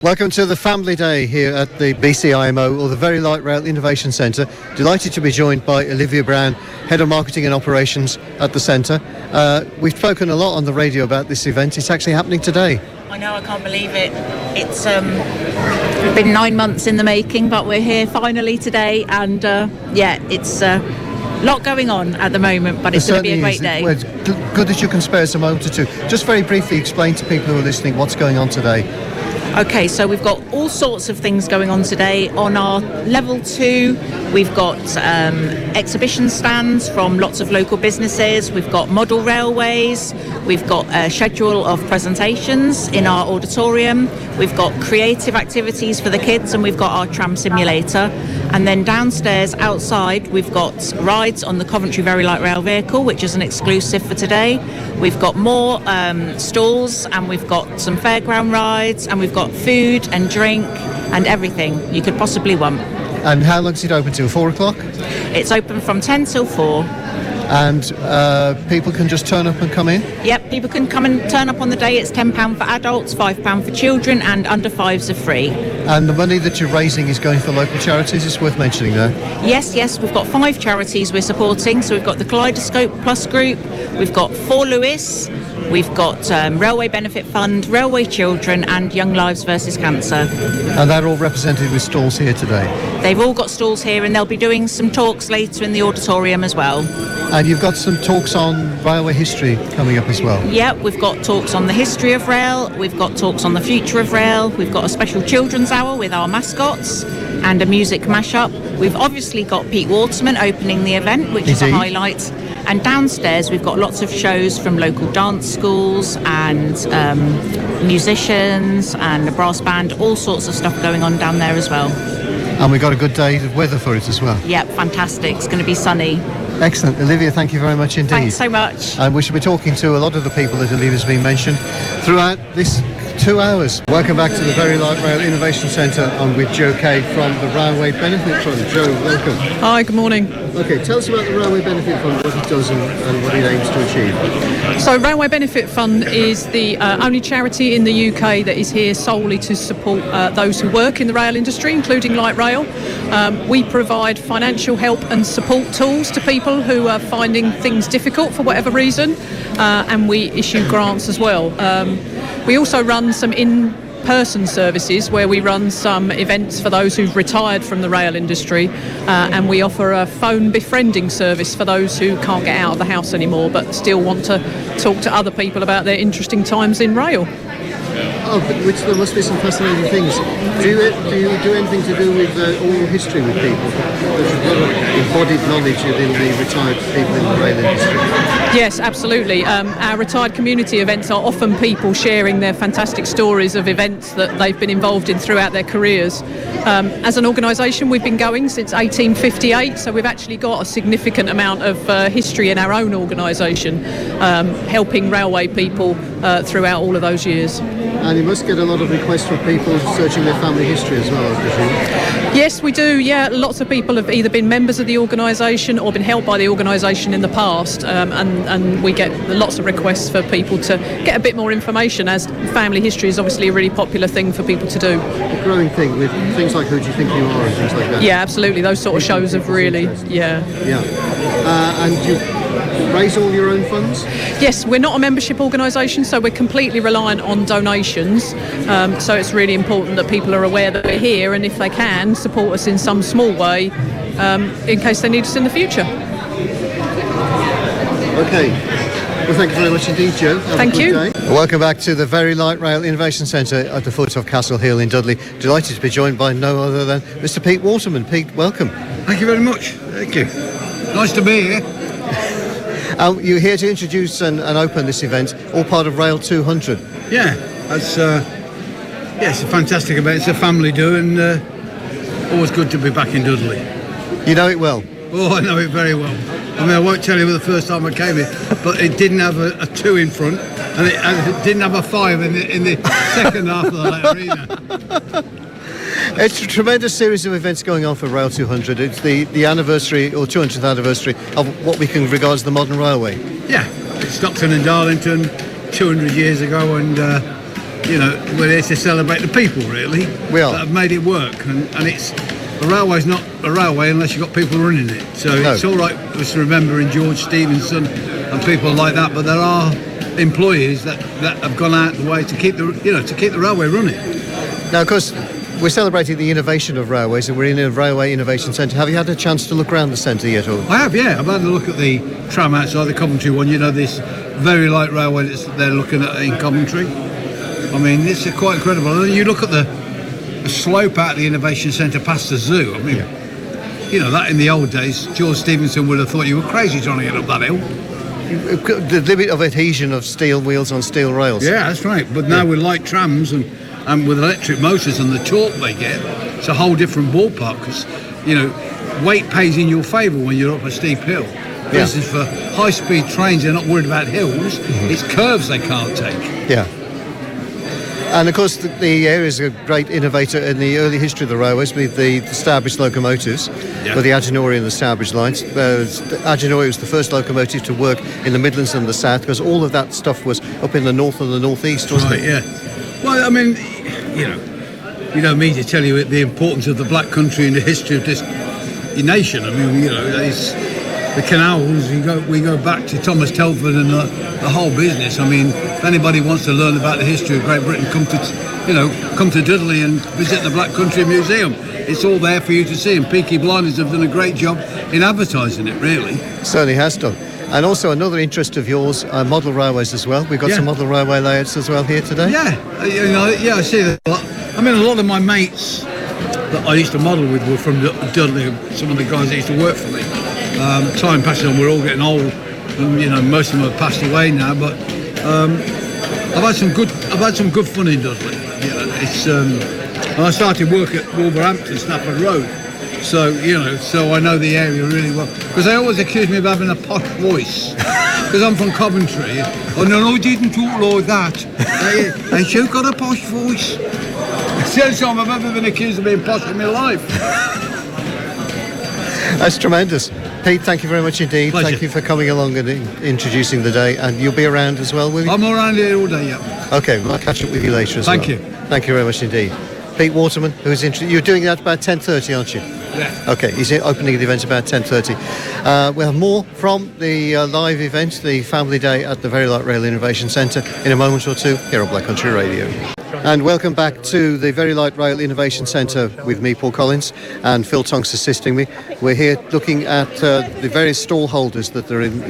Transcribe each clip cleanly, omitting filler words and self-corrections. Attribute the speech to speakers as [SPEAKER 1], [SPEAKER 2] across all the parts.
[SPEAKER 1] Welcome to the Family Day here at the BCIMO, or the Very Light Rail Innovation Centre. Delighted to be joined by Olivia Brown, Head of Marketing and Operations at the Centre. We've spoken a lot on the radio about this event. It's actually happening today.
[SPEAKER 2] I know, I can't believe it. It's been 9 months in the making, but we're here finally today, and it's a lot going on at the moment, but it's going to be a great day.
[SPEAKER 1] Well, it's good that you can spare us a moment or two. Just very briefly explain to people who are listening what's going on today.
[SPEAKER 2] Okay, so we've got all sorts of things going on today. On our level 2, we've got exhibition stands from lots of local businesses. We've got model railways. We've got a schedule of presentations in our auditorium. We've got creative activities for the kids, and we've got our tram simulator. And then downstairs, outside, we've got rides on the Coventry Very Light Rail vehicle, which is an exclusive for today. We've got more stalls, and we've got some fairground rides, and we've got food and drink and everything you could possibly want.
[SPEAKER 1] And how long is it open till? 4 o'clock?
[SPEAKER 2] It's open from 10 till 4.
[SPEAKER 1] And people can just turn up and come in?
[SPEAKER 2] Yep, people can come and turn up on the day. It's £10 for adults, £5 for children, and under 5s are free. And
[SPEAKER 1] the money that you're raising is going for local charities. It's worth mentioning that.
[SPEAKER 2] Yes, we've got 5 charities we're supporting. So we've got the Kaleidoscope Plus Group, we've got For Lewis, we've got Railway Benefit Fund, Railway Children, and Young Lives versus Cancer.
[SPEAKER 1] And they're all represented with stalls here today?
[SPEAKER 2] They've all got stalls here, and they'll be doing some talks later in the auditorium as well.
[SPEAKER 1] And you've got some talks on railway history coming up as well?
[SPEAKER 2] Yeah, we've got talks on the history of rail, we've got talks on the future of rail, we've got a special children's hour with our mascots and a music mashup. We've obviously got Pete Waterman opening the event, which is a highlight. And downstairs we've got lots of shows from local dance schools and musicians and a brass band, all sorts of stuff going on down there as well.
[SPEAKER 1] And we've got a good day of weather for it as well.
[SPEAKER 2] Yep, fantastic. It's going to be sunny.
[SPEAKER 1] Excellent. Olivia, thank you very much indeed.
[SPEAKER 2] Thanks so much.
[SPEAKER 1] And we should be talking to a lot of the people that Olivia's been mentioned throughout this 2 hours. Welcome back to the Very Light Rail Innovation Centre. I'm with Joe Kay from the Railway Benefit Fund. Joe, welcome.
[SPEAKER 3] Hi, good morning.
[SPEAKER 1] Okay, tell us about the Railway Benefit Fund, what it does and what it aims to achieve.
[SPEAKER 3] So Railway Benefit Fund is the only charity in the UK that is here solely to support those who work in the rail industry, including light rail. We provide financial help and support tools to people who are finding things difficult for whatever reason, and we issue grants as well. We also run some in-person services where we run some events for those who've retired from the rail industry, and we offer a phone befriending service for those who can't get out of the house anymore but still want to talk to other people about their interesting times in rail.
[SPEAKER 1] Oh, which there must be some fascinating things. Do you do anything to do with oral history with people? There's a lot of embodied knowledge within the retired people in the rail industry.
[SPEAKER 3] Yes, absolutely. Our retired community events are often people sharing their fantastic stories of events that they've been involved in throughout their careers. As an organisation, we've been going since 1858, so we've actually got a significant amount of history in our own organisation, helping railway people throughout all of those years.
[SPEAKER 1] And you must get a lot of requests from people searching their family history as well, I presume.
[SPEAKER 3] Yes, we do, yeah. Lots of people have either been members of the organisation or been helped by the organisation in the past, and we get lots of requests for people to get a bit more information, as family history is obviously a really popular thing for people to do.
[SPEAKER 1] A growing thing with things like Who Do You Think You Are and things like that.
[SPEAKER 3] Yeah, absolutely. Those sort of shows have really, yeah.
[SPEAKER 1] And you raise all your own funds?
[SPEAKER 3] Yes, we're not a membership organisation, so we're completely reliant on donations. So it's really important that people are aware that we're here, and if they can, support us in some small way in case they need us in the future.
[SPEAKER 1] Okay. Well, thank you very much indeed, Joe.
[SPEAKER 3] Thank you.
[SPEAKER 1] Day. Welcome back to the Very Light Rail Innovation Centre at the foot of Castle Hill in Dudley. Delighted to be joined by no other than Mr. Pete Waterman. Pete, welcome.
[SPEAKER 4] Thank you very much. Thank you. Nice to be here.
[SPEAKER 1] You're here to introduce and open this event, all part of Rail 200.
[SPEAKER 4] Yeah, it's a fantastic event. It's a family do, and always good to be back in Dudley.
[SPEAKER 1] You know it well?
[SPEAKER 4] Oh, I know it very well. I mean, I won't tell you the first time I came here, but it didn't have a 2 in front, and it didn't have a 5 in the second half of the letter either.
[SPEAKER 1] It's a tremendous series of events going on for Rail 200. It's the anniversary, or 200th anniversary, of what we can regard as the modern railway.
[SPEAKER 4] Yeah, it's Stockton and Darlington 200 years ago, and we're here to celebrate the people, really.
[SPEAKER 1] We are.
[SPEAKER 4] That have made it work, and it's a railway's not a railway unless you've got people running it. So It's all right just remembering George Stephenson and people like that, but there are employees that have gone out the way to keep the railway running.
[SPEAKER 1] Now, of course, we're celebrating the innovation of railways, and we're in a railway innovation centre. Have you had a chance to look around the centre yet? Or?
[SPEAKER 4] I have, yeah. I've had a look at the tram outside the Coventry one. This very light railway that they're looking at in Coventry. I mean, it's quite incredible. And then you look at the slope out of the innovation centre past the zoo. I mean, that in the old days, George Stephenson would have thought you were crazy trying to get up that hill.
[SPEAKER 1] The limit of adhesion of steel wheels on steel rails.
[SPEAKER 4] Yeah, that's right. But now with light trams and with electric motors and the torque they get, it's a whole different ballpark because, weight pays in your favour when you're up a steep hill. For instance, for high-speed trains, they're not worried about hills. It's curves they can't take.
[SPEAKER 1] Yeah. And of course, the area is a great innovator in the early history of the railways with the Stourbridge locomotives, with the Agenori and the Stourbridge lines. Agenori was the first locomotive to work in the Midlands and the South because all of that stuff was up in the north and the northeast, wasn't it?
[SPEAKER 4] Yeah. Well, I mean, you don't need to tell you the importance of the Black Country in the history of this nation. I mean, it's the canals. We go back to Thomas Telford and the whole business. I mean, if anybody wants to learn about the history of Great Britain, come to Dudley and visit the Black Country Museum. It's all there for you to see, and Peaky Blinders have done a great job in advertising it, really.
[SPEAKER 1] Certainly has done. And also another interest of yours, model railways as well. We've got some model railway layouts as well here today.
[SPEAKER 4] Yeah, I see that a lot. I mean, a lot of my mates that I used to model with were from Dudley. Some of the guys that used to work for me. Time passing on, we're all getting old, and most of them have passed away now. But I've had some good fun in Dudley. It's I started work at Wolverhampton, Stafford Road. So I know the area really well. Because they always accuse me of having a posh voice. Because I'm from Coventry. Oh, no, I didn't talk like that. And you've got a posh voice. It's the only time I've ever been accused of being posh in my life.
[SPEAKER 1] That's tremendous. Pete, thank you very much indeed.
[SPEAKER 4] Pleasure.
[SPEAKER 1] Thank you for coming along and introducing the day. And you'll be around as well, will you?
[SPEAKER 4] I'm around here all day, yeah.
[SPEAKER 1] OK, well, I'll catch up with you later as well.
[SPEAKER 4] Thank you.
[SPEAKER 1] Thank you very much indeed. Pete Waterman, who's you're doing that about 10:30, aren't you?
[SPEAKER 4] Yeah.
[SPEAKER 1] OK, he's opening the event about 10:30. We'll have more from the live event, the Family Day at the Very Light Rail Innovation Centre, in a moment or two here on Black Country Radio. And welcome back to the Very Light Rail Innovation Centre with me, Paul Collins, and Phil Tonks assisting me. We're here looking at the various stall holders that are in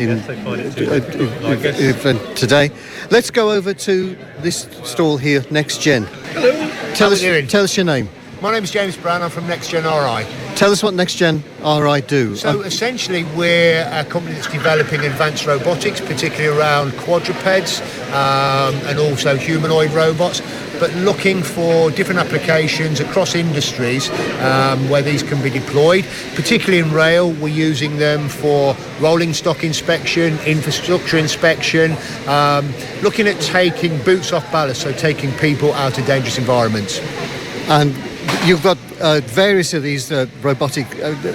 [SPEAKER 1] event today. Let's go over to this stall here, Next Gen.
[SPEAKER 5] Hello.
[SPEAKER 1] Tell us your name.
[SPEAKER 5] My name's James Brown. I'm from Next Gen RI.
[SPEAKER 1] Tell us what Next Gen RI do.
[SPEAKER 5] So essentially we're a company that's developing advanced robotics, particularly around quadrupeds and also humanoid robots, but looking for different applications across industries where these can be deployed. Particularly in rail, we're using them for rolling stock inspection, infrastructure inspection, looking at taking boots off ballast, so taking people out of dangerous environments.
[SPEAKER 1] And you've got various of these robotic,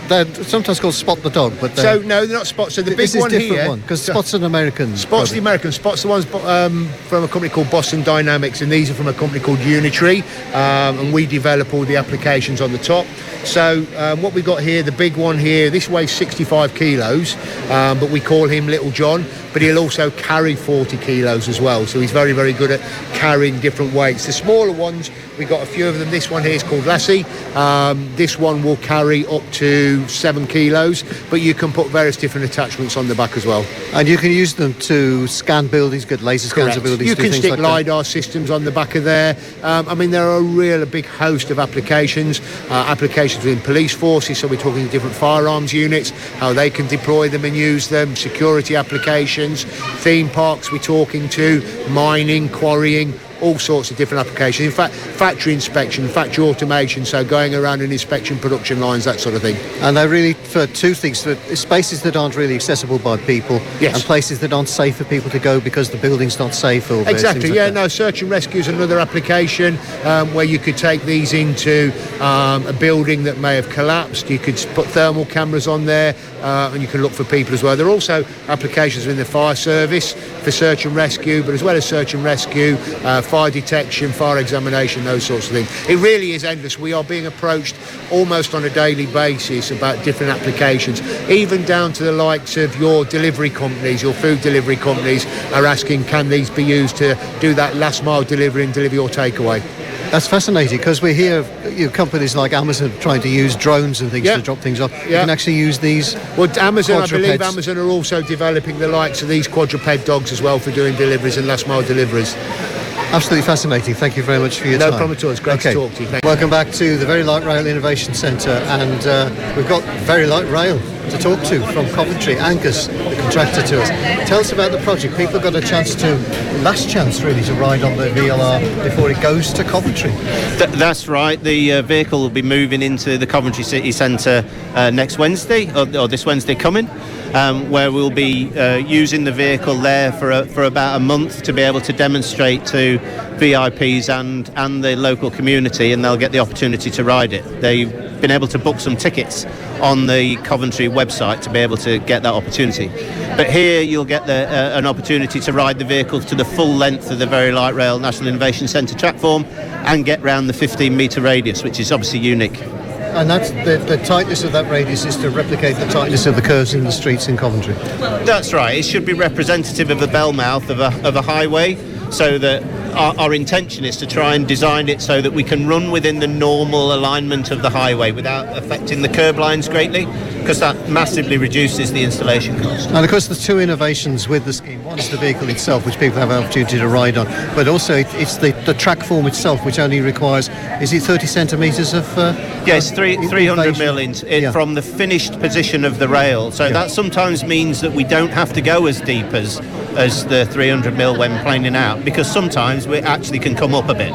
[SPEAKER 1] they're sometimes called Spot the Dog, but
[SPEAKER 5] so no, they're not Spot. So the big
[SPEAKER 1] this is
[SPEAKER 5] one
[SPEAKER 1] different
[SPEAKER 5] here,
[SPEAKER 1] one, because Spot's an American.
[SPEAKER 5] Spot's the American. Spot's the ones from a company called Boston Dynamics, and these are from a company called Unitree, and we develop all the applications on the top. So what we've got here, the big one here, this weighs 65 kilos, but we call him Little John, but he'll also carry 40 kilos as well. So he's very, very good at carrying different weights. The smaller ones, we've got a few of them. This one here is called Lassie. This one will carry up to 7 kilos, but you can put various different attachments on the back as well.
[SPEAKER 1] And you can use them to scan buildings, get laser scans of buildings.
[SPEAKER 5] You can stick LiDAR systems on the back of there. I mean, there are a big host of applications. Applications within police forces, so we're talking different firearms units, how they can deploy them and use them, security applications, theme parks we're talking to, mining, quarrying, all sorts of different applications. In fact, factory inspection, factory automation, so going around and inspecting production lines, that sort of thing.
[SPEAKER 1] And they're really for two things: for spaces that aren't really accessible by people,
[SPEAKER 5] yes,
[SPEAKER 1] and places that aren't safe for people to go because the building's not safe. Or
[SPEAKER 5] exactly,
[SPEAKER 1] yeah.
[SPEAKER 5] No, search and rescue is another application where you could take these into a building that may have collapsed. You could put thermal cameras on there, and you can look for people as well. There are also applications within the fire service for search and rescue, but as well as search and rescue, fire detection, fire examination, those sorts of things. It really is endless. We are being approached almost on a daily basis about different applications, even down to the likes of your delivery companies, your food delivery companies are asking, can these be used to do that last mile delivery and deliver your takeaway?
[SPEAKER 1] That's fascinating, because we hear of companies like Amazon trying to use drones and things to drop things off. You can actually use these.
[SPEAKER 5] Well, Amazon,
[SPEAKER 1] quadrupeds.
[SPEAKER 5] I believe Amazon are also developing the likes of these quadruped dogs as well for doing deliveries and last mile deliveries.
[SPEAKER 1] Absolutely fascinating. Thank you very much for your time.
[SPEAKER 5] No problem at all. It's great to talk to you.
[SPEAKER 1] Welcome back to the Very Light Rail Innovation Centre, and we've got Very Light Rail to talk to from Coventry, Angus, the contractor to us. Tell us about the project. People got a last chance really to ride on the VLR before it goes to Coventry.
[SPEAKER 6] That's right. The vehicle will be moving into the Coventry City Centre next Wednesday, or this Wednesday coming, where we'll be using the vehicle there for about a month to be able to demonstrate to VIPs and the local community, and they'll get the opportunity to ride it. They've been able to book some tickets on the Coventry website to be able to get that opportunity. But here you'll get an opportunity to ride the vehicle to the full length of the Very Light Rail National Innovation Centre track form and get round the 15-metre radius, which is obviously unique.
[SPEAKER 1] And that's the tightness of that radius is to replicate the tightness of the curves in the streets in Coventry.
[SPEAKER 6] That's right. It should be representative of the bell mouth of a highway, so that our intention is to try and design it so that we can run within the normal alignment of the highway without affecting the curb lines greatly, because that massively reduces the installation cost.
[SPEAKER 1] And of course there's two innovations with the scheme. One is the vehicle itself, which people have an opportunity to ride on, but also it's the track form itself, which only requires, is it 30 centimetres of...
[SPEAKER 6] Yes, 300 mil from the finished position of the rail. So that sometimes means that we don't have to go as deep as the 300 mil when planing out, because sometimes we actually can come up a bit.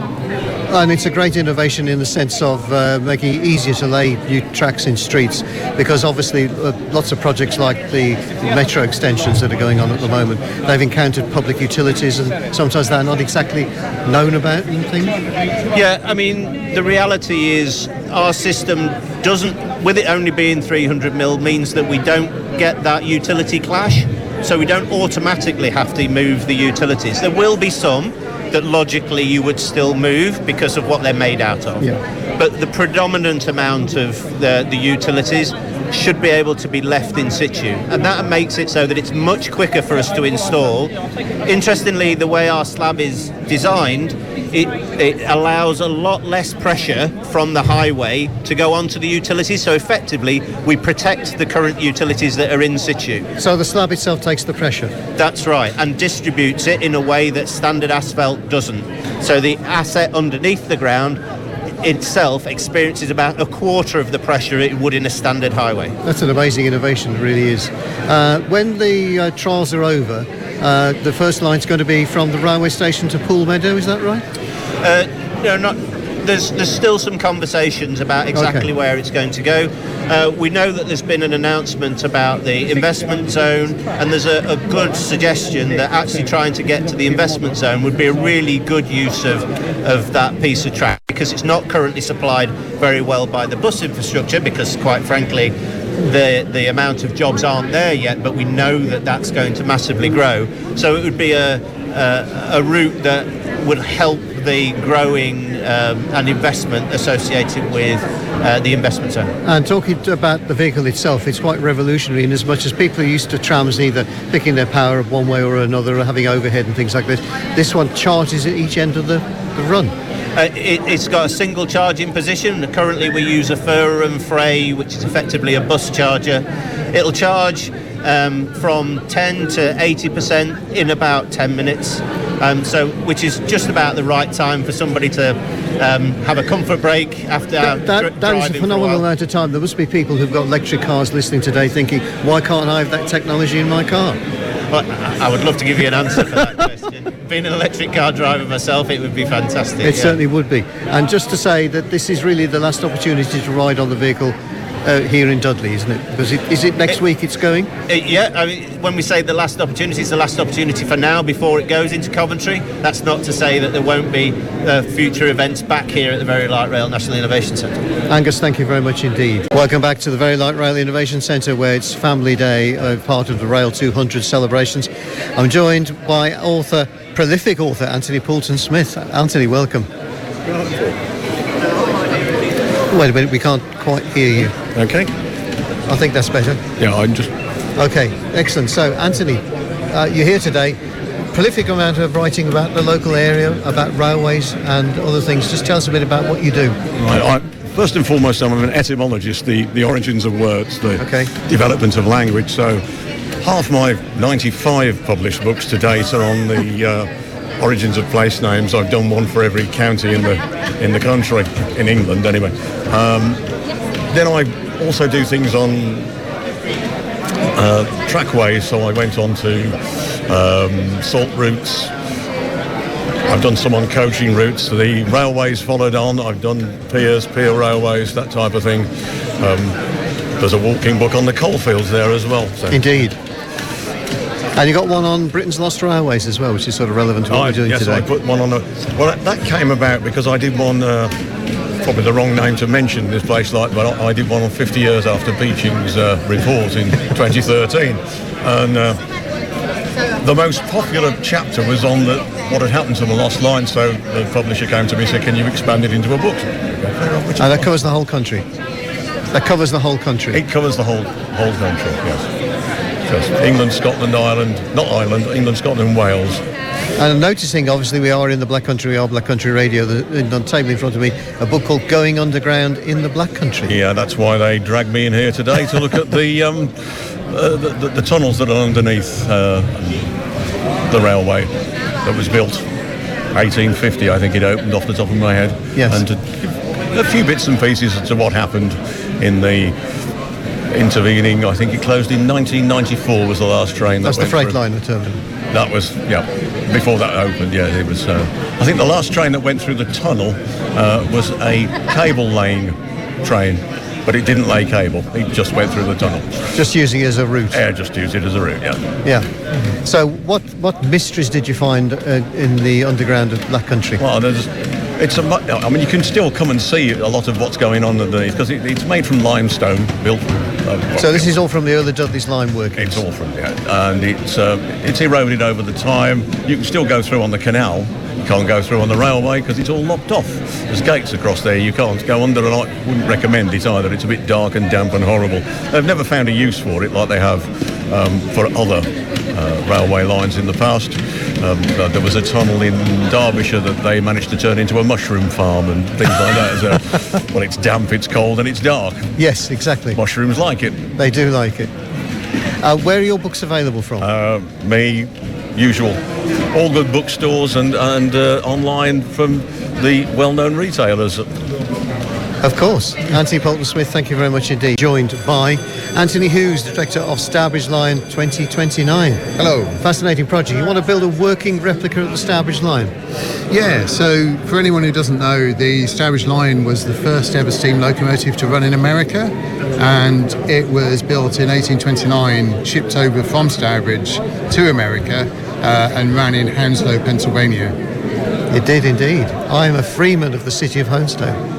[SPEAKER 1] And it's a great innovation in the sense of making it easier to lay new tracks in streets, because obviously lots of projects like the metro extensions that are going on at the moment, they've encountered public utilities and sometimes they're not exactly known about and things.
[SPEAKER 6] Yeah, I mean, the reality is our system doesn't, with it only being 300 mil, means that we don't get that utility clash, so we don't automatically have to move the utilities. There will be some that logically you would still move because of what they're made out of. Yeah. But the predominant amount of the utilities should be able to be left in situ, and that makes it so that it's much quicker for us to install. Interestingly, the way our slab is designed, it allows a lot less pressure from the highway to go onto the utilities, so effectively we protect the current utilities that are in situ.
[SPEAKER 1] So the slab itself takes the pressure?
[SPEAKER 6] That's right, and distributes it in a way that standard asphalt doesn't. So the asset underneath the ground itself experiences about a quarter of the pressure it would in a standard highway. That's
[SPEAKER 1] an amazing innovation, it really is. When the trials are over, the first line's going to be from the railway station to Poole Meadow, is that right?
[SPEAKER 6] No, not. There's still some conversations about exactly where it's going to go. We know that there's been an announcement about the investment zone, and there's a good suggestion that actually trying to get to the investment zone would be a really good use of that piece of track, because it's not currently supplied very well by the bus infrastructure, because quite frankly the amount of jobs aren't there yet, but we know that that's going to massively grow. So it would be a route that would help the growing and investment associated with the investment zone.
[SPEAKER 1] And talking about the vehicle itself, it's quite revolutionary in as much as people are used to trams either picking their power up one way or another or having overhead and things like this. This one charges at each end of the run.
[SPEAKER 6] It's got a single charging position. Currently we use a Furrer and Frey, which is effectively a bus charger. It'll charge from 10 to 80% in about 10 minutes, which is just about the right time for somebody to have a comfort break after
[SPEAKER 1] that is a phenomenal amount of time. There must be people who've got electric cars listening today thinking, why can't I have that technology in my car?
[SPEAKER 6] Well, I would love to give you an answer for that question. Being an electric car driver myself, it would be fantastic.
[SPEAKER 1] It certainly would be. And just to say that this is really the last opportunity to ride on the vehicle here in Dudley, isn't it? Because is it next week it's going?
[SPEAKER 6] Yeah, I mean, when we say the last opportunity, it's the last opportunity for now before it goes into Coventry. That's not to say that there won't be future events back here at the Very Light Rail National Innovation Centre.
[SPEAKER 1] Angus, thank you very much indeed. Welcome back to the Very Light Rail Innovation Centre, where it's Family Day, part of the Rail 200 celebrations. I'm joined by author prolific author, Anthony Poulton-Smith. Anthony, welcome. Wait a minute, we can't quite hear you.
[SPEAKER 7] Okay.
[SPEAKER 1] I think that's better.
[SPEAKER 7] Yeah, I'm just...
[SPEAKER 1] Okay, excellent. So, Anthony, you're here today. Prolific amount of writing about the local area, about railways and other things. Just tell us a bit about what you do.
[SPEAKER 7] Right, first and foremost, I'm an etymologist, the origins of words, the development of language. So half my 95 published books to date are on the origins of place names. I've done one for every county in the country, in England anyway. Then I also do things on trackways, so I went on to salt routes. I've done some on coaching routes. The railways followed on. I've done pier railways, that type of thing. There's a walking book on the coalfields there as well. So.
[SPEAKER 1] Indeed. And you got one on Britain's Lost Railways as well, which is sort of relevant to what we're doing today.
[SPEAKER 7] Yes, I put one on. Well, that came about because I did one. Probably the wrong name to mention in this place, but I did one on 50 years after Beeching's report in 2013, and the most popular chapter was on what had happened to the lost line. So the publisher came to me and said, "Can you expand it into a book?"
[SPEAKER 1] And that covers the whole country. That covers the whole country.
[SPEAKER 7] It covers the whole country. Yes. England, Scotland, England, Scotland, Wales.
[SPEAKER 1] And I'm noticing, obviously, we are in the Black Country, we are Black Country Radio. On the table in front of me, a book called Going Underground in the Black Country.
[SPEAKER 7] Yeah, that's why they dragged me in here today to look at the tunnels that are underneath the railway that was built 1850, I think it opened off the top of my head.
[SPEAKER 1] Yes.
[SPEAKER 7] And to give a few bits and pieces as to what happened in the intervening, I think it closed in 1994 was the last train.
[SPEAKER 1] That's the Freightliner terminal.
[SPEAKER 7] That was, before that opened, it was, I think the last train that went through the tunnel was a cable laying train, but it didn't lay cable, it just went through the tunnel.
[SPEAKER 1] Just using it as a route?
[SPEAKER 7] Yeah, just use it as a route,
[SPEAKER 1] Yeah. So what mysteries did you find in the underground of Black Country?
[SPEAKER 7] Well, you can still come and see a lot of what's going on underneath, because it's made from limestone, built.
[SPEAKER 1] So this is all from the early Dudley's lime workings?
[SPEAKER 7] It's all from, and it's eroded over the time. You can still go through on the canal. You can't go through on the railway because it's all locked off. There's gates across there. You can't go under, and I wouldn't recommend it either. It's a bit dark and damp and horrible. They've never found a use for it like they have for other railway lines in the past. There was a tunnel in Derbyshire that they managed to turn into a mushroom farm and things like that. Well, it's damp, it's cold, and it's dark.
[SPEAKER 1] Yes, exactly.
[SPEAKER 7] Mushrooms like it.
[SPEAKER 1] They do like it. Where are your books available from?
[SPEAKER 7] Me, usual. All good bookstores and online from the well-known retailers.
[SPEAKER 1] Of course. Anthony Poulton-Smith, thank you very much indeed. Joined by Anthony Hughes, Director of Stourbridge Line 2029.
[SPEAKER 8] Hello.
[SPEAKER 1] Fascinating project. You want to build a working replica of the Stourbridge Line?
[SPEAKER 8] Yeah, so for anyone who doesn't know, the Stourbridge Line was the first ever steam locomotive to run in America, and it was built in 1829, shipped over from Stourbridge to America, and ran in Hounslow, Pennsylvania.
[SPEAKER 1] It did indeed. I am a freeman of the city of Hounslow.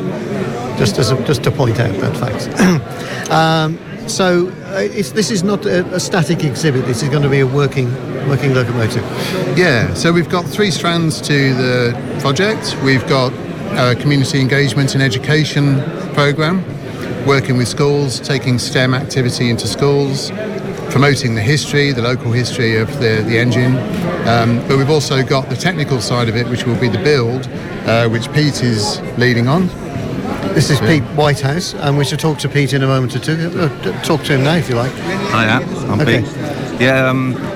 [SPEAKER 1] Just to point out that fact. This is not a static exhibit. This is going to be a working locomotive.
[SPEAKER 8] Yeah. So we've got three strands to the project. We've got a community engagement and education program, working with schools, taking STEM activity into schools, promoting the local history of the engine. But we've also got the technical side of it, which will be the build, which Pete is leading on.
[SPEAKER 1] This is Pete Whitehouse, and we shall talk to Pete in a moment or two. Talk to him now, if you like.
[SPEAKER 9] I'm Pete. Yeah,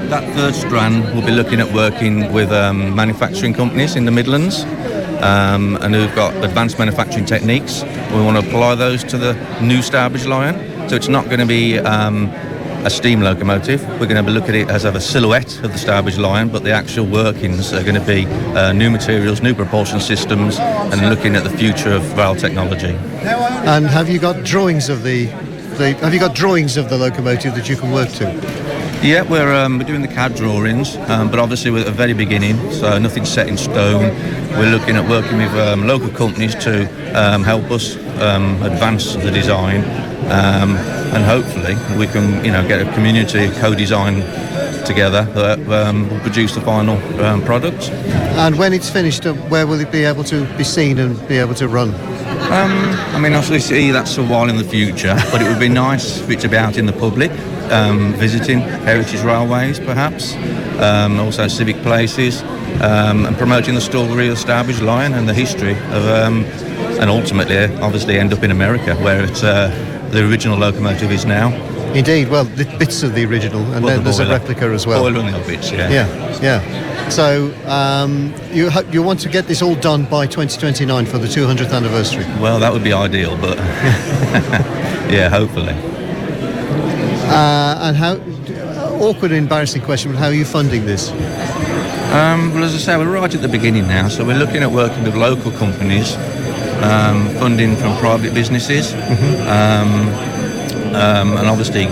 [SPEAKER 9] that third strand will be looking at working with manufacturing companies in the Midlands, and who've got advanced manufacturing techniques. We want to apply those to the new Stourbridge line. So it's not going to be a steam locomotive. We're going to look at it as a silhouette of the Stourbridge line, but the actual workings are going to be new materials, new propulsion systems, and looking at the future of rail technology.
[SPEAKER 1] And have you got drawings of the locomotive that you can work to?
[SPEAKER 9] Yeah, we're doing the CAD drawings, but obviously we're at the very beginning, so nothing's set in stone. We're looking at working with local companies to help us advance the design, and hopefully we can, get a community co-design together that will produce the final product.
[SPEAKER 1] And when it's finished, where will it be able to be seen and be able to run?
[SPEAKER 9] I mean, obviously that's a while in the future, but it would be nice for it to be out in the public, visiting heritage railways perhaps, also civic places, and promoting the story of the Stourbridge Line and the history of, and ultimately obviously end up in America where it's, the original locomotive is now.
[SPEAKER 1] Indeed, well, the bits of the original, and then there's a replica as well.
[SPEAKER 9] Boiler and the bits, yeah.
[SPEAKER 1] Yeah. So you want to get this all done by 2029 for the 200th anniversary?
[SPEAKER 9] Well, that would be ideal, but yeah, hopefully.
[SPEAKER 1] And how, awkward and embarrassing question, but how are you funding this?
[SPEAKER 9] Well, as I say, we're right at the beginning now, so we're looking at working with local companies, funding from private businesses, and obviously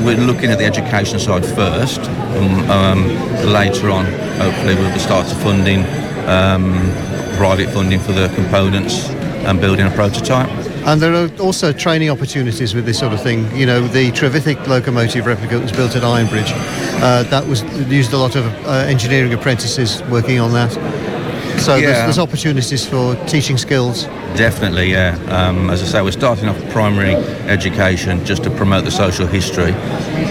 [SPEAKER 9] we're looking at the education side first, and later on hopefully we'll start to funding private funding for the components and building a prototype.
[SPEAKER 1] And there are also training opportunities with this sort of thing. You know, the Trevithick locomotive replica that was built at Ironbridge, that was used a lot of engineering apprentices working on that. So there's opportunities for teaching skills. Definitely,
[SPEAKER 9] yeah. As I say, we're starting off primary education just to promote the social history.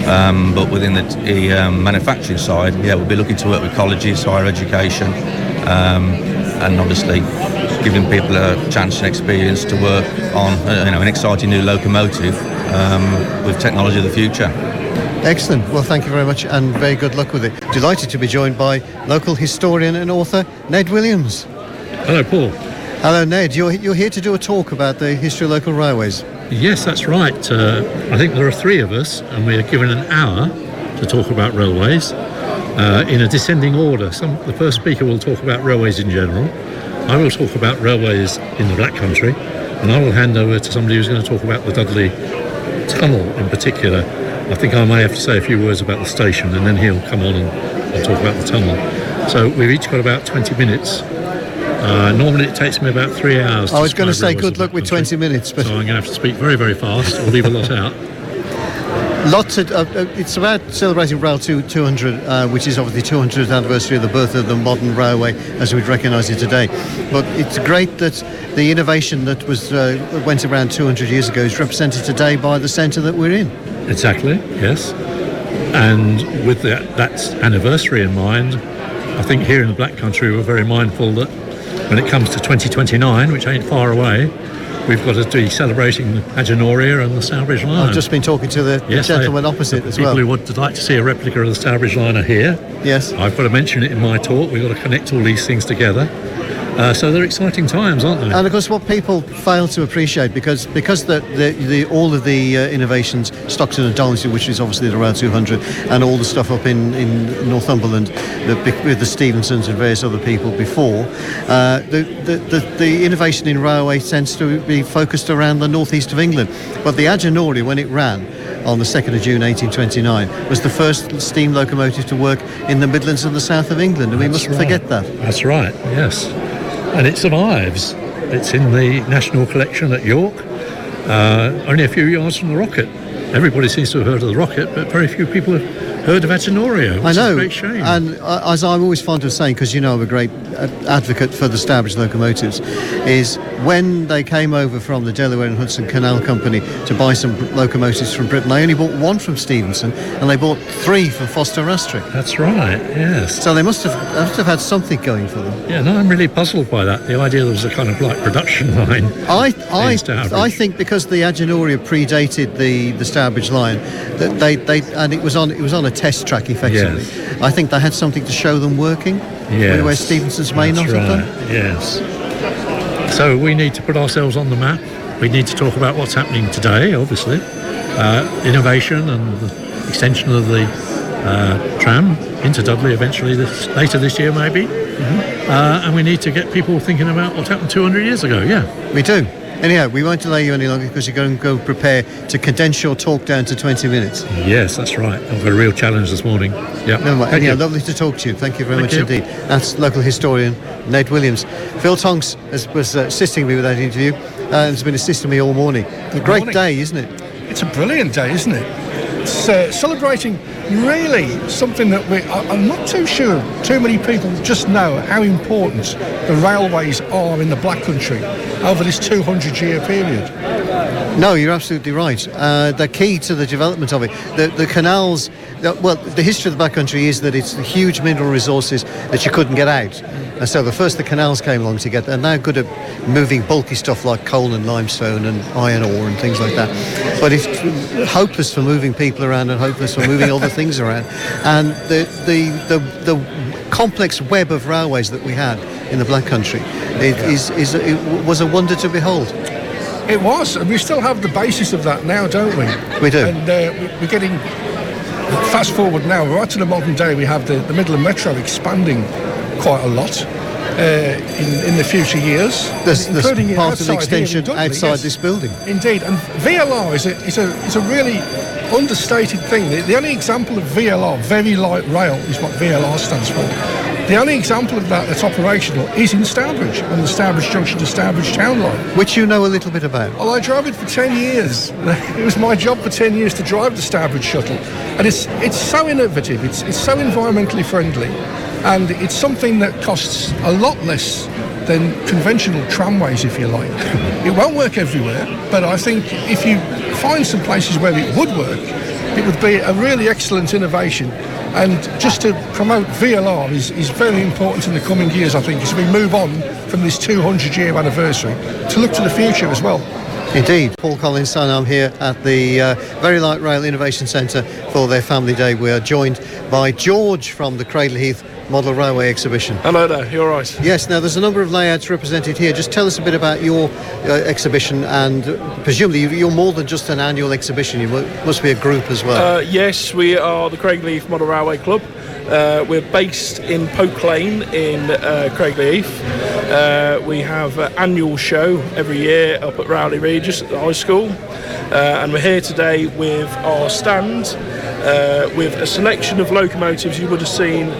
[SPEAKER 9] But within the manufacturing side, we'll be looking to work with colleges, higher education, and obviously giving people a chance and experience to work on an exciting new locomotive with technology of the future.
[SPEAKER 1] Excellent. Well, thank you very much and very good luck with it. Delighted to be joined by local historian and author Ned Williams.
[SPEAKER 10] Hello, Paul.
[SPEAKER 1] Hello, Ned. You're here to do a talk about the history of local railways.
[SPEAKER 10] Yes, that's right. I think there are three of us and we are given an hour to talk about railways in a descending order. The first speaker will talk about railways in general. I will talk about railways in the Black Country, and I will hand over to somebody who's going to talk about the Dudley Tunnel in particular. I think I may have to say a few words about the station, and then he'll come on and talk about the tunnel. So we've each got about 20 minutes. Normally it takes me about 3 hours.
[SPEAKER 1] I was going to say good luck with 20 minutes. But
[SPEAKER 10] so I'm going to have to speak very, very fast or leave a lot out.
[SPEAKER 1] It's about celebrating Rail 200, which is obviously the 200th anniversary of the birth of the modern railway as we'd recognise it today. But it's great that the innovation that went around 200 years ago is represented today by the centre that we're in.
[SPEAKER 10] Exactly, yes. And with that anniversary in mind, I think here in the Black Country we're very mindful that when it comes to 2029, which ain't far away, we've got to be celebrating Agenoria and the Stourbridge Line.
[SPEAKER 1] I've just been talking to the gentleman opposite as well.
[SPEAKER 10] People who would like to see a replica of the Stourbridge Line are here.
[SPEAKER 1] Yes.
[SPEAKER 10] I've got to mention it in my talk. We've got to connect all these things together. So they're exciting times, aren't they?
[SPEAKER 1] And of course, what people fail to appreciate, because all of the innovations, Stockton and Darlington, which is obviously the Rail 200, and all the stuff up in Northumberland with the Stevensons and various other people before, the innovation in railway tends to be focused around the northeast of England. But the Agenoria, when it ran on the 2nd of June 1829, was the first steam locomotive to work in the Midlands and the south of England, and we mustn't forget that.
[SPEAKER 10] That's right, yes. And it survives. It's in the National Collection at York, only a few yards from the Rocket. Everybody seems to have heard of the Rocket, but very few people have heard of Agenoria, which is a great shame.
[SPEAKER 1] And as I'm always fond of saying, because I'm a great advocate for the Stourbridge locomotives, is when they came over from the Delaware and Hudson Canal Company to buy some locomotives from Britain, they only bought one from Stevenson and they bought 3 from Foster Rastrick.
[SPEAKER 10] That's right, yes.
[SPEAKER 1] So they must have had something going for them.
[SPEAKER 10] Yeah, no, I'm really puzzled by that. The idea there was a kind of like production line.
[SPEAKER 1] I think because the Agenoria predated the Stourbridge line, that they and it was on a test track effectively.
[SPEAKER 10] Yes.
[SPEAKER 1] I think they had something to show them working.
[SPEAKER 10] Yes.
[SPEAKER 1] Where Stevenson's may not have done.
[SPEAKER 10] Yes. So we need to put ourselves on the map. We need to talk about what's happening today, obviously. Innovation and the extension of the tram into Dudley eventually later this year maybe. Mm-hmm. And we need to get people thinking about what happened 200 years ago,
[SPEAKER 1] We do. Anyhow, we won't delay you any longer because you're going to go prepare to condense your talk down to 20 minutes.
[SPEAKER 10] Yes, that's right. I've got a real challenge this morning. Yeah.
[SPEAKER 1] No, anyhow, lovely to talk to you. Thank you very much indeed. That's local historian Ned Williams. Phil Tonks was assisting me with that interview and has been assisting me all morning. A great day, isn't it?
[SPEAKER 11] It's a brilliant day, isn't it? it's celebrating really something that I'm not too sure too many people just know how important the railways are in the Black Country over this 200-year period.
[SPEAKER 1] No, you're absolutely right. The key to the development of it, the canals. The history of the Black Country is that it's huge mineral resources that you couldn't get out, and so the canals came along to get. They're now good at moving bulky stuff like coal and limestone and iron ore and things like that. But it's hopeless for moving people around and hopeless for moving other things around. And the complex web of railways that we had in the Black Country it was a wonder to behold.
[SPEAKER 11] It was, and we still have the basis of that now, don't we?
[SPEAKER 1] We do.
[SPEAKER 11] And we're getting, fast forward now, right to the modern day, we have the Midland Metro expanding quite a lot in the future years.
[SPEAKER 1] There's part of the extension
[SPEAKER 11] Dudley,
[SPEAKER 1] outside this building.
[SPEAKER 11] Indeed, and VLR is a really understated thing. The only example of VLR, very light rail, is what VLR stands for. The only example of that that's operational is in Stourbridge, on the Stourbridge Junction to Stourbridge Town Line.
[SPEAKER 1] Which you know a little bit about.
[SPEAKER 11] Well, I drove it for 10 years. It was my job for 10 years to drive the Stourbridge shuttle. And it's so innovative, it's so environmentally friendly, and it's something that costs a lot less than conventional tramways, if you like. It won't work everywhere, but I think if you find some places where it would work, it would be a really excellent innovation. And just to promote VLR is very important in the coming years, I think, as we move on from this 200-year anniversary to look to the future as well.
[SPEAKER 1] Indeed. Paul Collins, and I'm here at the Very Light Rail Innovation Centre for their Family Day. We are joined by George from the Cradleheath Model Railway Exhibition.
[SPEAKER 12] Hello there, you all right?
[SPEAKER 1] Yes, now there's a number of layouts represented here. Just tell us a bit about your exhibition, and presumably you're more than just an annual exhibition, you must be a group as well.
[SPEAKER 12] Yes, we are the Cradleheath Model Railway Club. We're based in Poke Lane in Cradleheath. We have an annual show every year up at Rowley Regis at the high school, and we're here today with our stand with a selection of locomotives you would have seen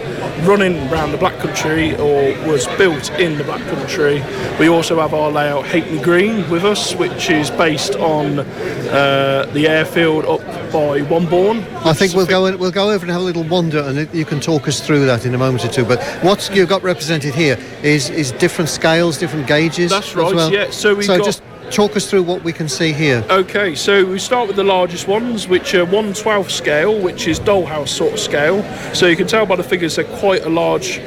[SPEAKER 12] running around the Black Country or was built in the Black Country. We also have our layout Halfpenny Green with us, which is based on the airfield up by Wombourne.
[SPEAKER 1] I think we'll go over and have a little wander, and you can talk us through that in a moment or two. But what you've got represented here is different scales, different gauges.
[SPEAKER 12] That's right.
[SPEAKER 1] As well.
[SPEAKER 12] Yeah. So
[SPEAKER 1] just talk us through what we can see here.
[SPEAKER 12] Okay, so we start with the largest ones, which are 1/12 scale, which is dollhouse sort of scale. So you can tell by the figures they're quite a large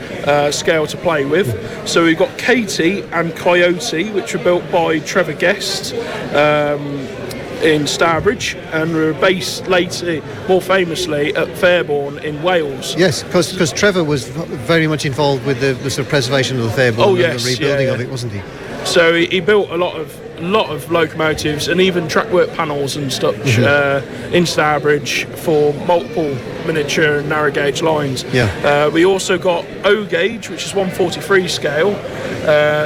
[SPEAKER 12] scale to play with. So we've got Katie and Coyote, which were built by Trevor Guest in Stourbridge, and were based later, more famously, at Fairbourne in Wales.
[SPEAKER 1] Yes, because Trevor was very much involved with the sort of preservation of the Fairbourne and the rebuilding of it, wasn't he?
[SPEAKER 12] So he built a lot of locomotives and even trackwork panels and stuff in Stourbridge for multiple miniature and narrow gauge lines. We also got O gauge, which is 1/43 scale.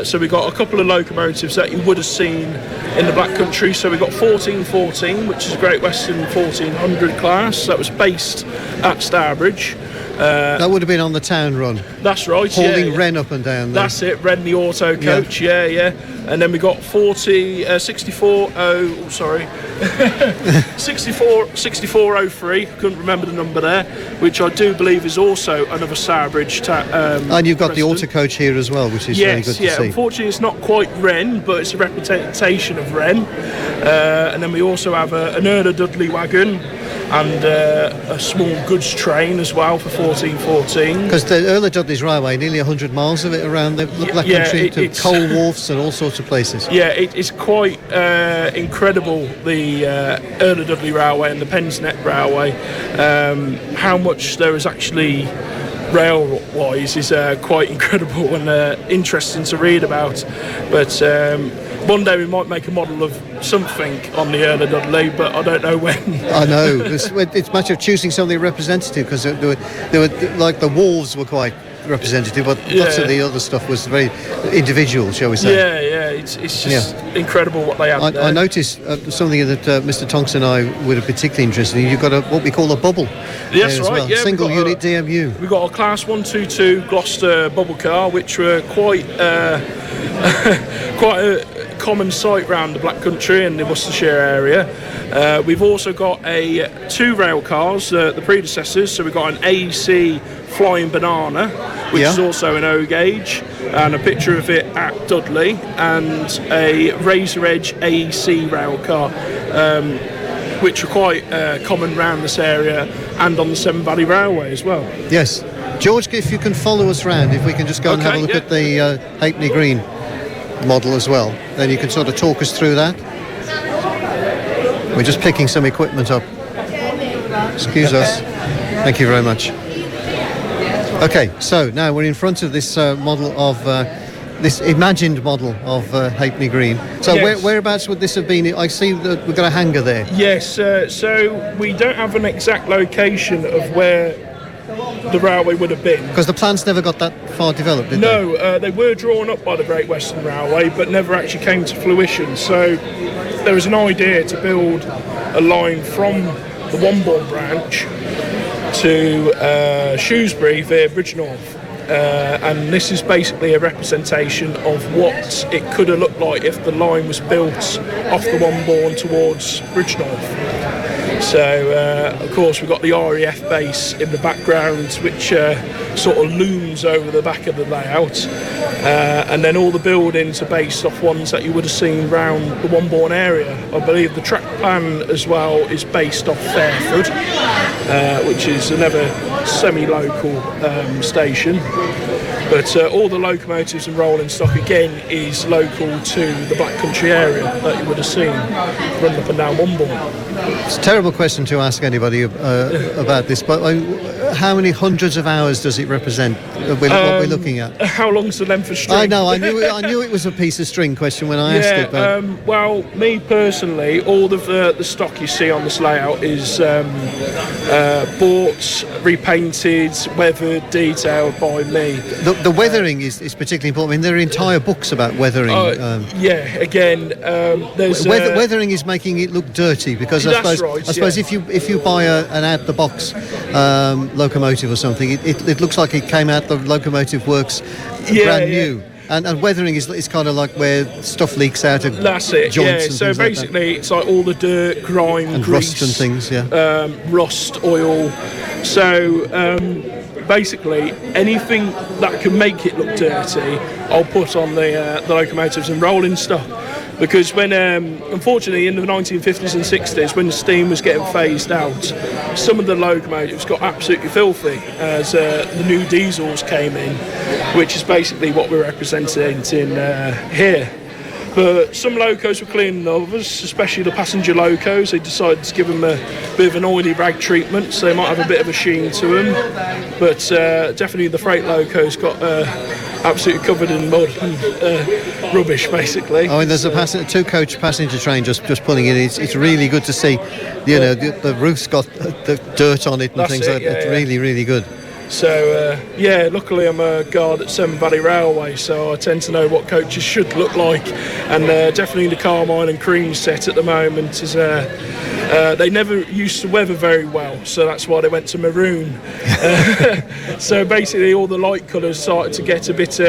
[SPEAKER 12] So we got a couple of locomotives that you would have seen in the Black Country. So we got 1414, which is a Great Western 1400 class that was based at Stourbridge.
[SPEAKER 1] That would have been on the town run.
[SPEAKER 12] That's right.
[SPEAKER 1] Hauling Wren up and down there.
[SPEAKER 12] That's it, Wren the auto coach. Yeah. And then we got 6403. Couldn't remember the number there, which I do believe is also another Stourbridge.
[SPEAKER 1] And you've got the auto coach here as well, which is really good to see.
[SPEAKER 12] Unfortunately, it's not quite Wren, but it's a representation of Wren. And then we also have an Erna Dudley wagon and a small goods train as well for 1414.
[SPEAKER 1] Because the Earl of Dudley's Railway, nearly 100 miles of it around the Black Country to coal wharfs and all sorts of places.
[SPEAKER 12] Yeah, it's quite incredible, the Earl of Dudley Railway and the Pensnet Railway. How much there is actually rail-wise is quite incredible and interesting to read about. But one day we might make a model of something on the Earl of Dudley, but I don't know when.
[SPEAKER 1] I know. It's a matter of choosing something representative, because there were like the wharves were quite representative, but lots of the other stuff was very individual, shall we say.
[SPEAKER 12] Yeah, it's just incredible what they have there.
[SPEAKER 1] I noticed something that Mr. Tonks and I were particularly interested in. You've got what we call a bubble.
[SPEAKER 12] Yes, right.
[SPEAKER 1] Well. Single unit DMU.
[SPEAKER 12] We've got a Class 122 Gloucester bubble car, which were quite common sight around the Black Country and the Worcestershire area. We've also got 2 rail cars, the predecessors. So we've got an AEC Flying Banana, which is also an O gauge, and a picture of it at Dudley, and a Razor Edge AEC rail car, which are quite common around this area and on the Severn Valley Railway as well.
[SPEAKER 1] Yes. George, if you can follow us round, if we can just go and have a look at the Halfpenny Green model as well, then you can sort of talk us through that. We're just picking some equipment up. Excuse us. Thank you very much. Okay, so now we're in front of this model of this imagined model of Halfpenny Green. So whereabouts would this have been? I see that we've got a hangar there.
[SPEAKER 12] Yes, so we don't have an exact location of where the railway would have been.
[SPEAKER 1] Because the plans never got that far developed, did they?
[SPEAKER 12] No, they were drawn up by the Great Western Railway, but never actually came to fruition. So there was an idea to build a line from the Wombourne branch to Shrewsbury via Bridgnorth. And this is basically a representation of what it could have looked like if the line was built off the Wombourne towards Bridgnorth. So, of course, we've got the RAF base in the background, which sort of looms over the back of the layout. And then all the buildings are based off ones that you would have seen around the Wombourne area. I believe the track plan as well is based off Fairford, which is another semi-local station. But all the locomotives and rolling stock again is local to the Black Country area that you would have seen running up and down Wombourne.
[SPEAKER 1] It's a terrible question to ask anybody about this, but how many hundreds of hours does it represent? What we're looking at?
[SPEAKER 12] How long's the length of string?
[SPEAKER 1] I know. I knew it was a piece of string question when I asked it. But
[SPEAKER 12] well, me personally, all of the stock you see on this layout is bought, repainted, weathered, detailed by me.
[SPEAKER 1] The weathering is particularly important. I mean, there are entire books about weathering.
[SPEAKER 12] There's
[SPEAKER 1] weathering is making it look dirty because I suppose if you buy an out the box locomotive or something, it looks like it came out the locomotive works brand new. And weathering is kind of like where stuff leaks out of joints. And
[SPEAKER 12] so basically
[SPEAKER 1] like
[SPEAKER 12] it's like all the dirt, grime,
[SPEAKER 1] and
[SPEAKER 12] grease,
[SPEAKER 1] rust and things.
[SPEAKER 12] Rust, oil. So basically anything that can make it look dirty, I'll put on the locomotives and rolling stock. Because when, unfortunately, in the 1950s and 60s, when the steam was getting phased out, some of the locomotives got absolutely filthy as the new diesels came in, which is basically what we're representing here. But some locos were cleaner than others, especially the passenger locos. They decided to give them a bit of an oily rag treatment, so they might have a bit of a sheen to them. But definitely the freight locos got absolutely covered in mud and rubbish, basically.
[SPEAKER 1] Oh, and there's a 2-coach passenger train just pulling in. It's really good to see. The roof's got the dirt on it and things like that. It's really, really good.
[SPEAKER 12] So, luckily I'm a guard at Severn Valley Railway, so I tend to know what coaches should look like. And definitely the Carmine and Cream set at the moment is... they never used to weather very well, so that's why they went to maroon. So basically all the light colours started to get a bit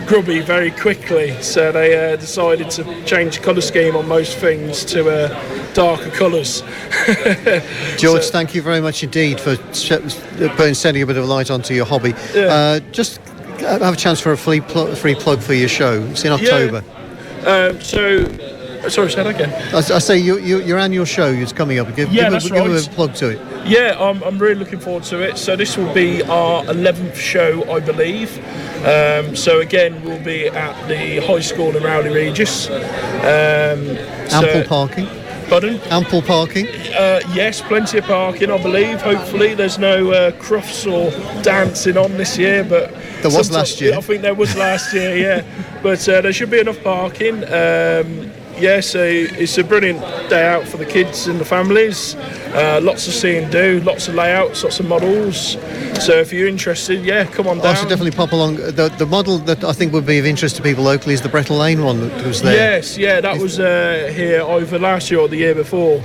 [SPEAKER 12] grubby very quickly, so they decided to change the colour scheme on most things to darker colours.
[SPEAKER 1] George, thank you very much indeed for sending a bit of light onto your hobby. Just have a chance for a free plug for your show. It's in October.
[SPEAKER 12] Sorry, say that again.
[SPEAKER 1] I say your annual show is coming up. Give a plug to it.
[SPEAKER 12] Yeah, I'm really looking forward to it. So this will be our 11th show, I believe. So again, we'll be at the high school in Rowley Regis.
[SPEAKER 1] Ample parking.
[SPEAKER 12] Pardon?
[SPEAKER 1] Ample parking?
[SPEAKER 12] Yes, plenty of parking, I believe. Hopefully there's no crufts or dancing on this year, but...
[SPEAKER 1] There was last year.
[SPEAKER 12] I think there was last year, yeah. But there should be enough parking. So it's a brilliant day out for the kids and the families. Lots to see and do, lots of layouts, lots of models. So if you're interested, come on down.
[SPEAKER 1] I should definitely pop along. The model that I think would be of interest to people locally is the Brettle Lane one that was there.
[SPEAKER 12] Yes, that was here either last year or the year before.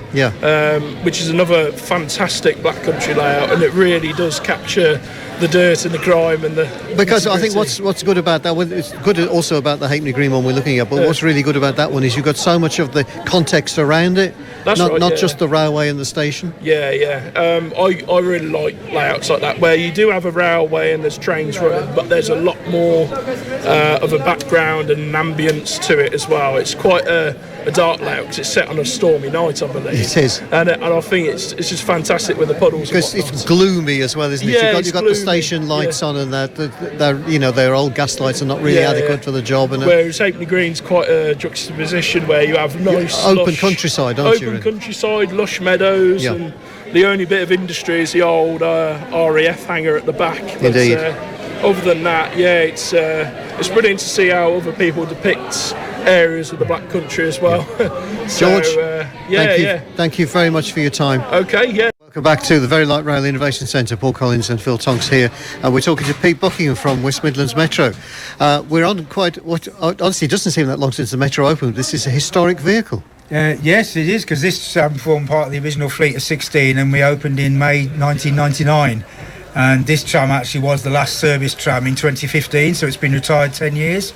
[SPEAKER 12] Which is another fantastic Black Country layout, and it really does capture the dirt and the crime and the...
[SPEAKER 1] Because I think what's good about that one, it's good also about the Halfpenny Green one we're looking at, but what's really good about that one is you've got so much of the context around it, not just the railway and the station.
[SPEAKER 12] I really like layouts like that, where you do have a railway and there's trains running, but there's a lot more of a background and an ambience to it as well. It's quite a dark layout because it's set on a stormy night, I believe.
[SPEAKER 1] It is.
[SPEAKER 12] And I think it's just fantastic with the puddles.
[SPEAKER 1] Because it's gloomy as well, isn't it?
[SPEAKER 12] Yeah,
[SPEAKER 1] you've got the station lights on, and their old gas lights are not really adequate for the job. And
[SPEAKER 12] whereas Halfpenny Green's quite a juxtaposition where you have nice
[SPEAKER 1] open countryside, aren't you?
[SPEAKER 12] Open countryside, lush meadows, and the only bit of industry is the old RAF hangar at the back. But,
[SPEAKER 1] Indeed.
[SPEAKER 12] Other than that, it's brilliant to see how other people depict areas of the Black Country as well.
[SPEAKER 1] George, thank you very much for your time.
[SPEAKER 12] Okay, yeah.
[SPEAKER 1] Welcome back to the Very Light Rail Innovation Centre. Paul Collins and Phil Tonks here, and we're talking to Pete Buckingham from West Midlands Metro. We're on what honestly doesn't seem that long since the Metro opened. This is a historic vehicle.
[SPEAKER 13] Yes, it is, because this formed part of the original fleet of 16, and we opened in May 1999. And this tram actually was the last service tram in 2015, so it's been retired 10 years.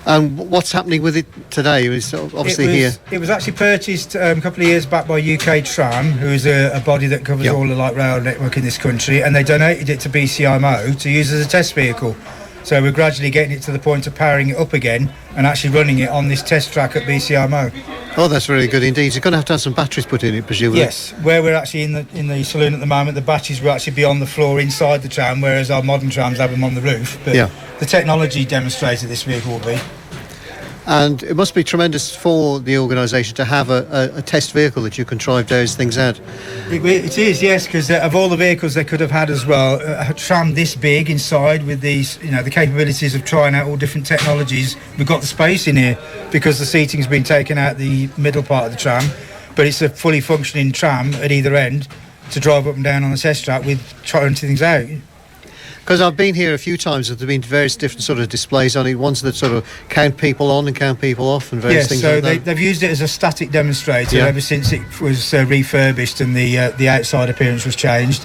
[SPEAKER 1] And what's happening with it today? It's obviously here.
[SPEAKER 13] It was actually purchased a couple of years back by UK Tram, who is a body that covers all the light rail network in this country, and they donated it to BCIMO to use as a test vehicle. So we're gradually getting it to the point of powering it up again and actually running it on this test track at BCIMO.
[SPEAKER 1] Oh, that's really good indeed. You're going to have some batteries put in it, presumably.
[SPEAKER 13] Yes, where we're actually in the saloon at the moment, the batteries will actually be on the floor inside the tram, whereas our modern trams have them on the roof. But the technology demonstrated this vehicle will be.
[SPEAKER 1] And it must be tremendous for the organisation to have a test vehicle that you can drive those things out.
[SPEAKER 13] It is, yes, because of all the vehicles they could have had as well, a tram this big inside with these, the capabilities of trying out all different technologies. We've got the space in here because the seating's been taken out the middle part of the tram, but it's a fully functioning tram at either end to drive up and down on the test track with trying things out.
[SPEAKER 1] Because I've been here a few times, and there have been various different sort of displays on it, ones that sort of count people on and count people off and various things like that.
[SPEAKER 13] Yes, so they've used it as a static demonstrator ever since it was refurbished and the outside appearance was changed.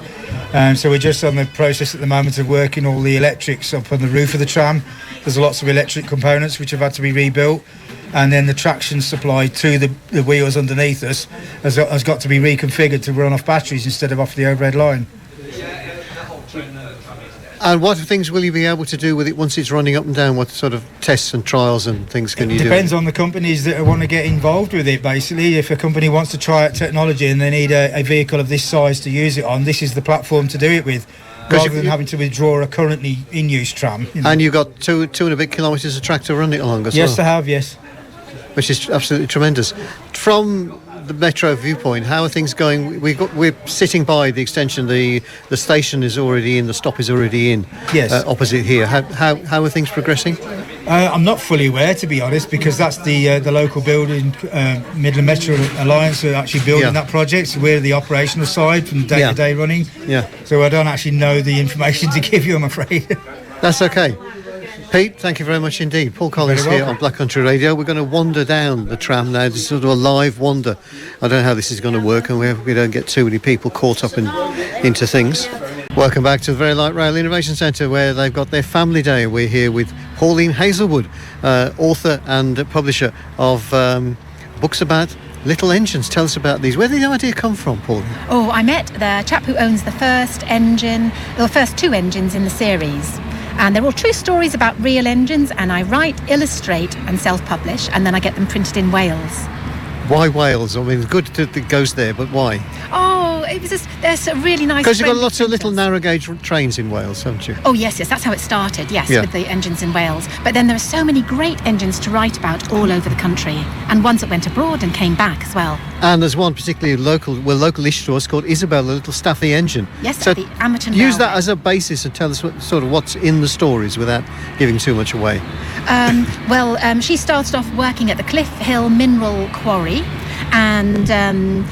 [SPEAKER 13] So we're just on the process at the moment of working all the electrics up on the roof of the tram. There's lots of electric components which have had to be rebuilt, and then the traction supply to the wheels underneath us has got to be reconfigured to run off batteries instead of off the overhead line.
[SPEAKER 1] And what things will you be able to do with it once it's running up and down? What sort of tests and trials and things can you do?
[SPEAKER 13] It depends on the companies that want to get involved with it, basically. If a company wants to try out technology and they need a vehicle of this size to use it on, this is the platform to do it with, rather than having to withdraw a currently in-use tram.
[SPEAKER 1] And you've got two and a bit kilometres of track to run it along as well?
[SPEAKER 13] Yes, I have, yes.
[SPEAKER 1] Which is absolutely tremendous. From the Metro viewpoint, how are things going? We're sitting by the extension. The station is already in. The stop is already in.
[SPEAKER 13] Yes.
[SPEAKER 1] Opposite here. How are things progressing?
[SPEAKER 13] I'm not fully aware, to be honest, because that's the local building, Midland Metro Alliance, are actually building that project. So we're the operational side from day-to-day running.
[SPEAKER 1] Yeah.
[SPEAKER 13] So I don't actually know the information to give you, I'm afraid.
[SPEAKER 1] That's okay. Pete, thank you very much indeed. Paul Collins here on Black Country Radio. We're going to wander down the tram now. This is sort of a live wander. I don't know how this is going to work, and we don't get too many people caught up into things. Welcome back to the Very Light Rail Innovation Centre, where they've got their family day. We're here with Pauline Hazelwood, author and publisher of books about little engines. Tell us about these. Where did the idea come from, Pauline?
[SPEAKER 14] Oh, I met the chap who owns the first two engines in the series. And they're all true stories about real engines, and I write, illustrate and self-publish, and then I get them printed in Wales.
[SPEAKER 1] Why Wales? I mean, good that it goes there, but why?
[SPEAKER 14] Oh, it was there's a really nice...
[SPEAKER 1] Because you've got lots of little narrow gauge trains in Wales, haven't you?
[SPEAKER 14] Oh, yes, that's how it started, with the engines in Wales. But then there are so many great engines to write about all over the country, and ones that went abroad and came back as well.
[SPEAKER 1] And there's one particularly local-ish to us called Isabel, the little Staffy engine.
[SPEAKER 14] Yes, so the Amerton
[SPEAKER 1] use that as a basis and tell us what's in the stories without giving too much away.
[SPEAKER 14] She started off working at the Cliff Hill Mineral Quarry, and then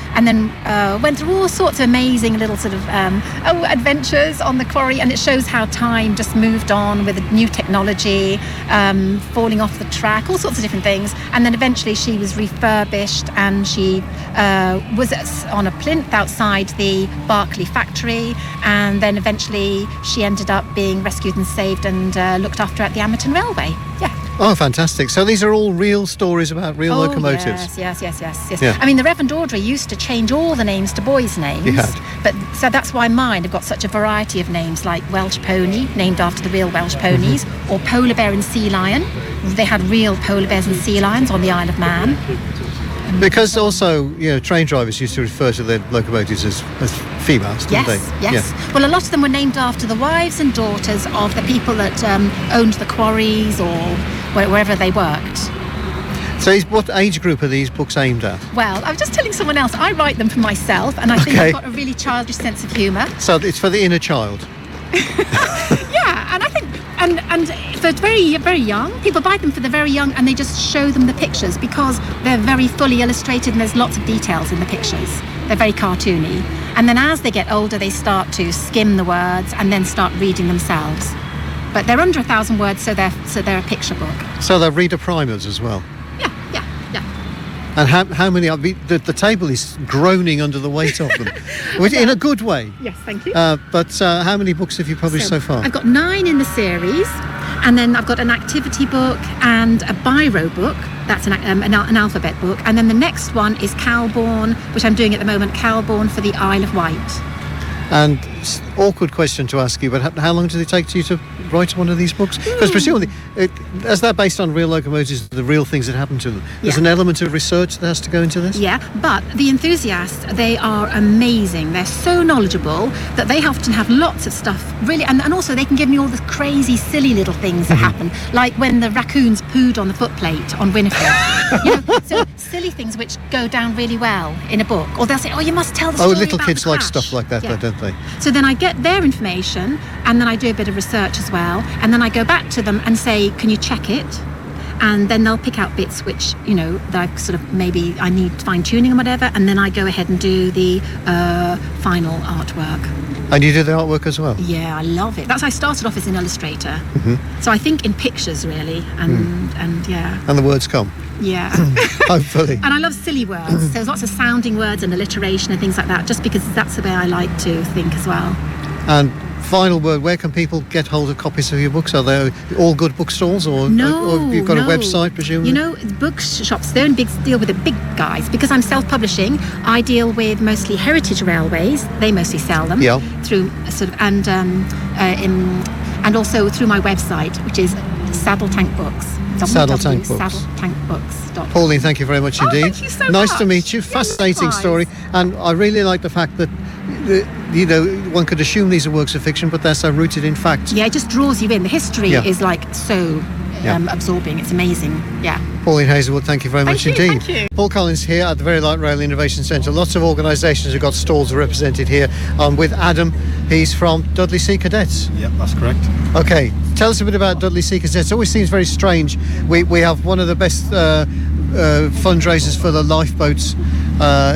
[SPEAKER 14] went through all sorts of amazing little sort of adventures on the quarry, and it shows how time just moved on with new technology, falling off the track, all sorts of different things. And then eventually she was refurbished, and she was on a plinth outside the Berkeley factory, and then eventually she ended up being rescued and saved and looked after at the Amerton Railway. Yeah.
[SPEAKER 1] Oh, fantastic. So these are all real stories about real locomotives.
[SPEAKER 14] Yes.
[SPEAKER 1] Yeah.
[SPEAKER 14] I mean, the Reverend Audrey used to change all the names to boys' names.
[SPEAKER 1] He had.
[SPEAKER 14] But so that's why mine have got such a variety of names, like Welsh Pony, named after the real Welsh ponies, or Polar Bear and Sea Lion. They had real polar bears and sea lions on the Isle of Man.
[SPEAKER 1] Because also, train drivers used to refer to their locomotives as females, didn't they?
[SPEAKER 14] Yes.
[SPEAKER 1] Yeah.
[SPEAKER 14] Well, a lot of them were named after the wives and daughters of the people that owned the quarries or wherever they worked.
[SPEAKER 1] So what age group are these books aimed at?
[SPEAKER 14] Well, I was just telling someone else, I write them for myself, and I think I've got a really childish sense of humour.
[SPEAKER 1] So it's for the inner child?
[SPEAKER 14] Yeah, and I think, and for very, very young, people buy them for the very young, and they just show them the pictures because they're very fully illustrated and there's lots of details in the pictures. They're very cartoony. And then as they get older, they start to skim the words and then start reading themselves. But they're under 1,000 words, so they're a picture book.
[SPEAKER 1] So they're reader primers as well?
[SPEAKER 14] Yeah.
[SPEAKER 1] And how many? The table is groaning under the weight of them, in a good way.
[SPEAKER 14] Yes, thank you.
[SPEAKER 1] But how many books have you published so far?
[SPEAKER 14] I've got 9 in the series, and then I've got an activity book and a biro book. That's an alphabet book. And then the next one is Calborn, which I'm doing at the moment, Calborn for the Isle of Wight.
[SPEAKER 1] And awkward question to ask you, but how long did it take you to write one of these books? Because presumably, as they're based on real locomotives, the real things that happen to them, there's an element of research that has to go into this?
[SPEAKER 14] Yeah, but the enthusiasts, they are amazing. They're so knowledgeable that they often have lots of stuff, really, and also they can give me all the crazy, silly little things that happen, like when the raccoons pooed on the footplate on Winifred. So silly things which go down really well in a book. Or they'll say, you must tell the story
[SPEAKER 1] little
[SPEAKER 14] about
[SPEAKER 1] kids
[SPEAKER 14] the
[SPEAKER 1] like
[SPEAKER 14] crash.
[SPEAKER 1] stuff like that, don't they?
[SPEAKER 14] So then I get their information, and then I do a bit of research as well, and then I go back to them and say, can you check it? And then they'll pick out bits which, that I've sort of maybe I need fine-tuning and whatever, and then I go ahead and do the final artwork.
[SPEAKER 1] And you do the artwork as well?
[SPEAKER 14] Yeah, I love it. That's how I started off as an illustrator. Mm-hmm. So I think in pictures, really, and yeah.
[SPEAKER 1] And the words come?
[SPEAKER 14] Yeah.
[SPEAKER 1] Hopefully.
[SPEAKER 14] And I love silly words. So there's lots of sounding words and alliteration and things like that, just because that's the way I like to think as well.
[SPEAKER 1] And final word, where can people get hold of copies of your books? Are they all good bookstores, or have you got a website, presumably?
[SPEAKER 14] Bookshops, they only deal with the big guys. Because I'm self-publishing, I deal with mostly heritage railways. They mostly sell them through sort of, and also through my website, which is Saddle Tank Books.
[SPEAKER 1] Saddletankbooks. Pauline, thank you very much indeed.
[SPEAKER 14] Thank you so
[SPEAKER 1] nice
[SPEAKER 14] much.
[SPEAKER 1] to meet you. Fascinating story, and I really like the fact that one could assume these are works of fiction, but they're so rooted in fact.
[SPEAKER 14] Yeah, it just draws you in. The history is like so absorbing. It's amazing. Yeah.
[SPEAKER 1] Pauline Hazelwood, thank you very much indeed.
[SPEAKER 14] Thank you.
[SPEAKER 1] Paul Collins here at the Very Light Rail Innovation Centre. Lots of organisations have got stalls represented here. I'm with Adam. He's from Dudley Sea Cadets.
[SPEAKER 15] Yep, that's correct.
[SPEAKER 1] Okay, tell us a bit about Dudley Sea Cadets. It always seems very strange. We have one of the best fundraisers for the lifeboats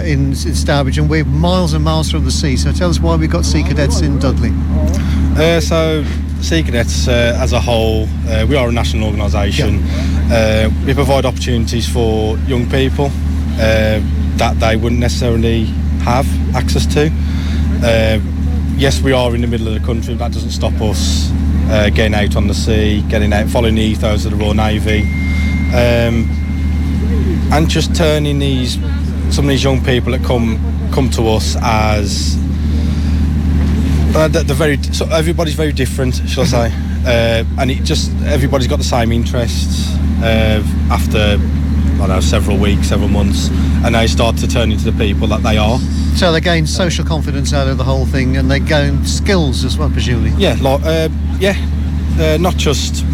[SPEAKER 1] in Stourbridge, and we're miles and miles from the sea. So tell us why we've got Sea Cadets in Dudley.
[SPEAKER 15] So Sea Cadets as a whole, we are a national organisation. We provide opportunities for young people that they wouldn't necessarily have access to. Yes, we are in the middle of the country, but that doesn't stop us getting out on the sea, getting out, following the ethos of the Royal Navy, and just turning some of these young people that come to us as so everybody's very different, shall I say, and everybody's got the same interests after several weeks, several months, and they start to turn into the people that they are.
[SPEAKER 1] So they gain social confidence out of the whole thing, and they gain skills as well, presumably.
[SPEAKER 15] Yeah, not just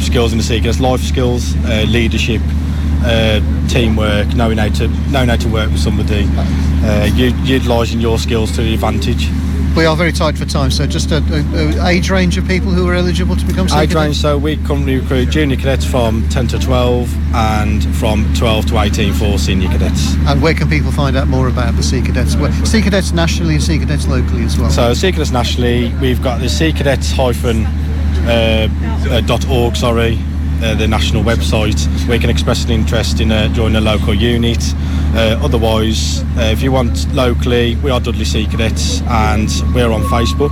[SPEAKER 15] skills in the sea, just life skills, leadership, teamwork, knowing how to work with somebody, utilising your skills to the advantage.
[SPEAKER 1] We are very tight for time, so just a age range of people who are eligible to become Sea
[SPEAKER 15] Age
[SPEAKER 1] Cadets?
[SPEAKER 15] range, so we currently recruit junior cadets from 10 to 12 and from 12 to 18 for senior cadets.
[SPEAKER 1] And where can people find out more about the Sea Cadets? Sea Cadets nationally and Sea Cadets locally as well?
[SPEAKER 15] So Sea Cadets nationally, we've got the Sea Cadets .org, the national website, where you can express an interest in joining a local unit. Otherwise, if you want locally, we are Dudley Sea Cadets and we're on Facebook.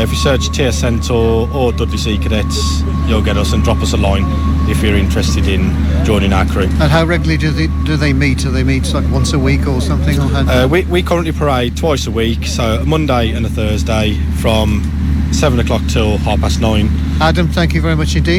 [SPEAKER 15] If you search TS Centaur or Dudley Sea Cadets, you'll get us, and drop us a line if you're interested in joining our crew.
[SPEAKER 1] And how regularly do they meet? Do they meet like once a week or something? Or
[SPEAKER 15] we currently parade twice a week, so a Monday and a Thursday from 7 o'clock till 9:30.
[SPEAKER 1] Adam, thank you very much indeed.